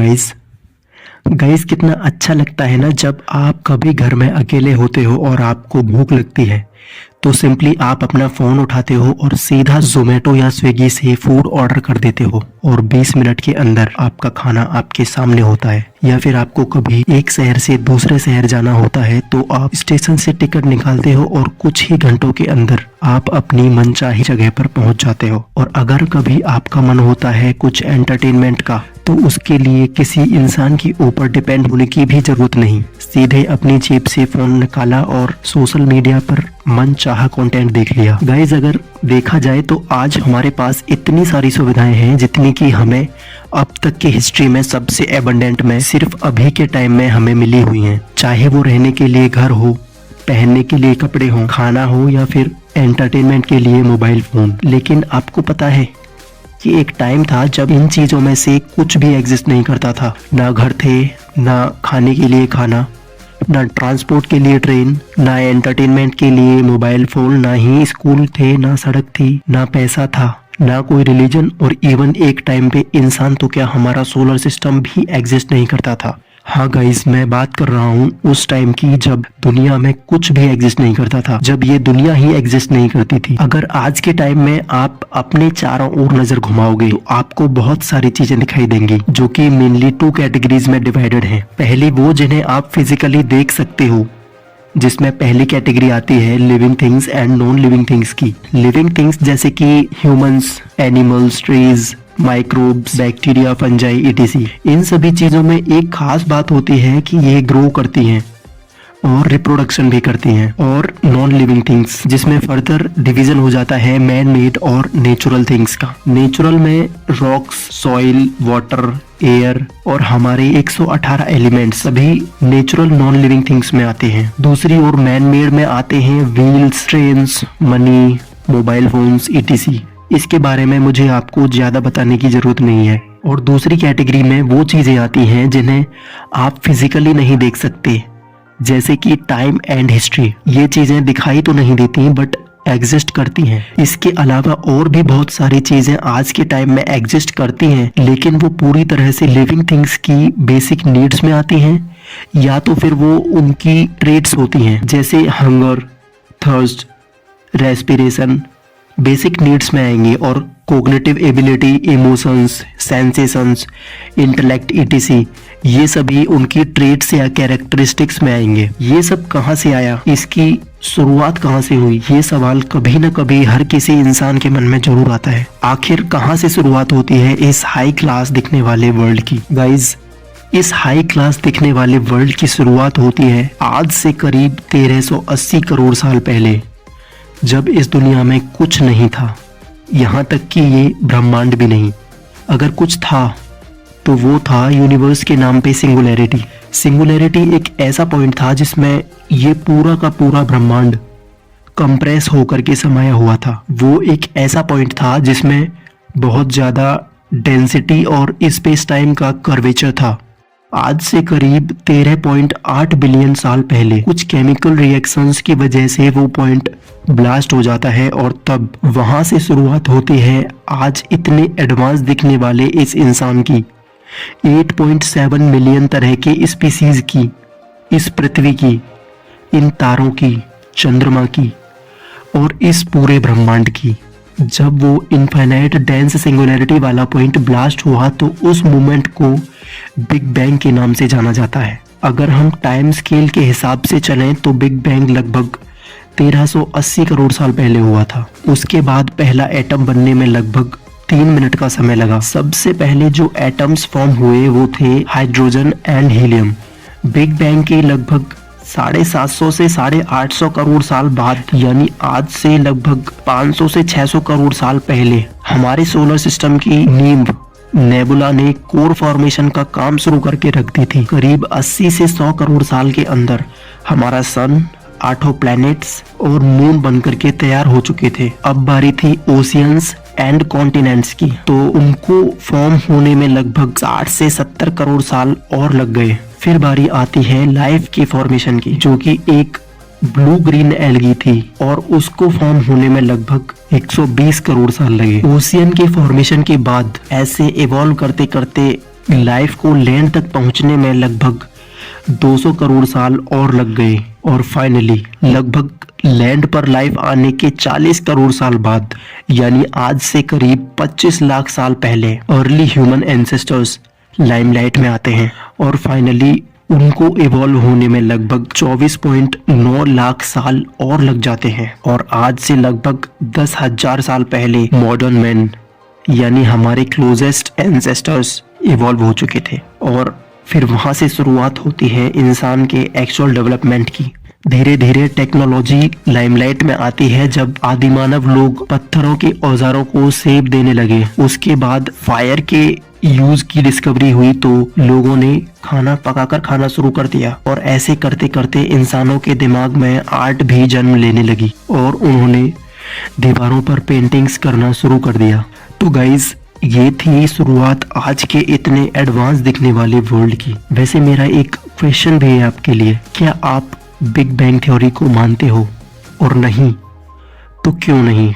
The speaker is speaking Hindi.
गाइस गाइस कितना अच्छा लगता है ना जब आप कभी घर में अकेले होते हो और आपको भूख लगती है तो सिंपली आप अपना फ़ोन उठाते हो और सीधा ज़ोमैटो या स्विगी से फूड ऑर्डर कर देते हो और 20 मिनट के अंदर आपका खाना आपके सामने होता है। या फिर आपको कभी एक शहर से दूसरे शहर जाना होता है तो आप स्टेशन से टिकट निकालते हो और कुछ ही घंटों के अंदर आप अपनी मनचाही जगह पर पहुंच जाते हो। और अगर कभी आपका मन होता है कुछ एंटरटेनमेंट का तो उसके लिए किसी इंसान के ऊपर डिपेंड होने की भी जरूरत नहीं, सीधे अपनी जेब से फोन निकाला और सोशल मीडिया पर मन चाहा कंटेंट देख लिया। गाइज अगर देखा जाए तो आज हमारे पास इतनी सारी सुविधाएं हैं जितनी कि हमें अब तक की हिस्ट्री में सबसे एबंडेंट में सिर्फ अभी के टाइम में हमें मिली हुई हैं। चाहे वो रहने के लिए घर हो, पहनने के लिए कपड़े हो, खाना हो या फिर एंटरटेनमेंट के लिए मोबाइल फोन। लेकिन आपको पता है कि एक टाइम था जब इन चीजों में से कुछ भी एग्जिस्ट नहीं करता था। ना घर थे, ना खाने के लिए खाना, ना ट्रांसपोर्ट के लिए ट्रेन, ना एंटरटेनमेंट के लिए मोबाइल फोन, ना ही स्कूल थे, ना सड़क थी, ना पैसा था, ना कोई रिलीजन और इवन एक टाइम पे इंसान तो क्या हमारा सोलर सिस्टम भी एग्जिस्ट नहीं करता था। हाँ गाइस, मैं बात कर रहा हूँ उस टाइम की जब दुनिया में कुछ भी एग्जिस्ट नहीं करता था, जब ये दुनिया ही एग्जिस्ट नहीं करती थी। अगर आज के टाइम में आप अपने चारों ओर नजर घुमाओगे तो आपको बहुत सारी चीजें दिखाई देंगी जो कि मेनली 2 कैटेगरीज में डिवाइडेड हैं। पहली वो जिन्हें आप फिजिकली देख सकते हो, जिसमें पहली कैटेगरी आती है living things and non living things की। लिविंग थिंग्स जैसे कि humans, animals, trees, microbes, bacteria, fungi etc। इन सभी चीजों में एक खास बात होती है कि ये ग्रो करती हैं और रिप्रोडक्शन भी करती हैं। और नॉन लिविंग थिंग्स जिसमें फर्दर डिवीजन हो जाता है मैन मेड और नेचुरल थिंग्स का। नेचुरल में रॉक्स, सॉइल, वाटर, एयर और हमारे 118 एलिमेंट्स सभी नेचुरल नॉन लिविंग थिंग्स में आते हैं। दूसरी ओर मैन मेड में आते हैं wheels, trains, money, mobile phones etc। इसके बारे में मुझे आपको ज्यादा बताने की जरूरत नहीं है। और दूसरी कैटेगरी में वो चीजें आती हैं जिन्हें आप फिजिकली नहीं देख सकते, जैसे कि टाइम एंड हिस्ट्री। ये चीजें दिखाई तो नहीं देती बट एग्जिस्ट करती हैं। इसके अलावा और भी बहुत सारी चीजें आज के टाइम में एग्जिस्ट करती हैं लेकिन वो पूरी तरह से लिविंग थिंग्स की बेसिक नीड्स में आती हैं या तो फिर वो उनकी ट्रेट्स होती हैं, जैसे hunger, thirst, respiration basic needs में आएंगी। और cognitive ability, emotions, sensations, intellect etc। ये सभी उनकी ट्रेट्स या कैरेक्टरिस्टिक्स में आएंगे। ये सब कहाँ से आया, इसकी शुरुआत कहाँ से हुई, ये सवाल कभी न कभी हर किसी इंसान के मन में जरूर आता है। आखिर कहाँ से शुरुआत होती है इस हाई क्लास दिखने वाले वर्ल्ड की। गाइज इस हाई क्लास दिखने वाले वर्ल्ड की शुरुआत होती है आज से करीब 1380 करोड़ साल पहले, जब इस दुनिया में कुछ नहीं था, यहाँ तक कि ये ब्रह्मांड भी नहीं। अगर कुछ था तो वो था यूनिवर्स के नाम पे सिंगुलैरिटी। सिंगुलैरिटी एक ऐसा पॉइंट था जिसमें ये पूरा का पूरा ब्रह्मांड कंप्रेस होकर के समाया हुआ था। वो एक ऐसा पॉइंट था जिसमें बहुत ज़्यादा डेंसिटी और स्पेस टाइम का कर्वेचर था। आज से करीब 13.8 बिलियन साल पहले कुछ केमिकल रिएक्शंस की वजह से वो पॉइंट ब्लास्ट हो जाता है और तब वहां से शुरुआत होती है आज इतने एडवांस दिखने वाले इस इंसान की, 8.7 मिलियन तरह के स्पीसीज की, इस पृथ्वी की, इन तारों की, चंद्रमा की और इस पूरे ब्रह्मांड की। जब वो इनफाइनाइट डेंस सिंगुलैरिटी वाला पॉइंट ब्लास्ट हुआ तो उस मोमेंट को बिग बैंग के नाम से जाना जाता है। अगर हम टाइम स्केल के हिसाब से चलें तो बिग बैंग लगभग 1380 करोड़ साल पहले हुआ था। उसके बाद पहला एटम बनने में लगभग 3 मिनट का समय लगा। सबसे पहले जो एटम्स फॉर्म हुए वो थे hydrogen and helium. Big bang के लगभग 750 से 850 करोड़ साल बाद, यानी आज से लगभग 500 से 600 करोड़ साल पहले, हमारे सोलर सिस्टम की नींव नेबुला ने कोर फॉर्मेशन का काम शुरू करके रख दी थी। करीब 80 से 100 करोड़ साल के अंदर हमारा सन, 8 प्लैनेट्स और मून बनकर के तैयार हो चुके थे। अब बारी थी ओशियंस एंड कॉन्टिनेंट्स की, तो उनको फॉर्म होने में लगभग 60 से 70 करोड़ साल और लग गए। फिर बारी आती है लाइफ की फॉर्मेशन की, जो कि एक ब्लू ग्रीन एल्गी थी और उसको फॉर्म होने में लगभग 120 करोड़ साल लगे। ओशियन के फॉर्मेशन के बाद ऐसे इवॉल्व करते करते लाइफ को लैंड तक पहुंचने में लगभग 200 करोड़ साल और लग गए और फाइनली लगभग लैंड पर लाइफ आने के 40 करोड़ साल बाद यानी आज से करीब 25 लाख साल पहले अर्ली ह्यूमन एंसेस्टर्स लाइमलाइट में आते हैं और फाइनली उनको इवॉल्व होने में लगभग 24.9 लाख साल और लग जाते हैं और आज से लगभग 10,000 साल पहले मॉडर्न मैन यानी हमारे क्लोजेस्ट एंसेस्टर्स इवॉल्व हो चुके थे और फिर वहां से शुरुआत होती है इंसान के एक्चुअल डेवलपमेंट की। धीरे धीरे टेक्नोलॉजी लाइमलाइट में आती है जब आदिमानव लोग पत्थरों के औजारों को शेप देने लगे। उसके बाद फायर के यूज की डिस्कवरी हुई तो लोगों ने खाना पकाकर खाना शुरू कर दिया और ऐसे करते करते इंसानों के दिमाग में आर्ट भी जन्म लेने लगी और उन्होंने दीवारों पर पेंटिंग्स करना शुरू कर दिया। तो गाइज ये थी शुरुआत आज के इतने एडवांस दिखने वाले वर्ल्ड की। वैसे मेरा एक क्वेश्चन भी है आपके लिए, क्या आप बिग बैंग थ्योरी को मानते हो? और नहीं तो क्यों नहीं?